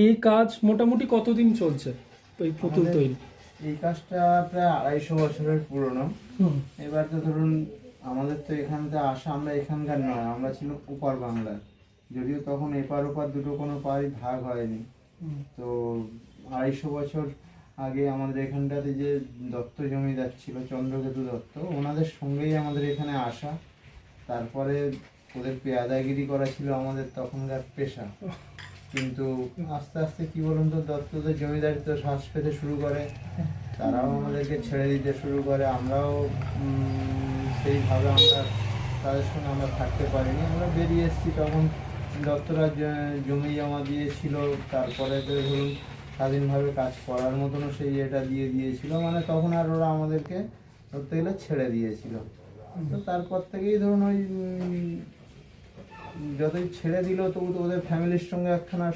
এই কাজ মোটামুটি কতদিন চলছে ওই পুতুল আমাদের তৈরি? এই কাজটা প্রায় 250 বছরের পুরনো। হুম। এবার তো ধরুন আমাদের তো এখান থেকে আসা, আমরা এখানকার নয়, আমরা ছিল ওপার বাংলার। যদিও তখন এপার ওপার দুটো কোনো পাড়ই ভাগ হয়নি। তো 250 বছর আগে আমাদের এখানটাতে যে দত্ত জমিদার ছিল, চন্দ্রকেতু দত্ত, ওনাদের সঙ্গেই আমাদের এখানে আসা। তারপরে ওদের পেয়াদাগিরি করা ছিল আমাদের তখনকার পেশা। কিন্তু আস্তে আস্তে কি বলুন তো, দত্তদের জমিদারিত্ব শ্বাস পেতে শুরু করে, তারাও আমাদেরকে ছেড়ে দিতে শুরু করে। আমরাও সেইভাবে আমরা তাদের সঙ্গে আমরা থাকতে পারিনি, আমরা বেরিয়ে এসেছি। তখন দত্তরা জমি জমা দিয়েছিল, তারপরে তো ধরুন স্বাধীনভাবে কাজ করার মতনও সেই এটা দিয়ে দিয়েছিল, মানে তখন আর ওরা আমাদেরকে ধরতে গেলে ছেড়ে দিয়েছিল। তো তারপর থেকেই ধরুন ওই যতই ছেড়ে দিল তবু তো ওদের ফ্যামিলির সঙ্গে একখানা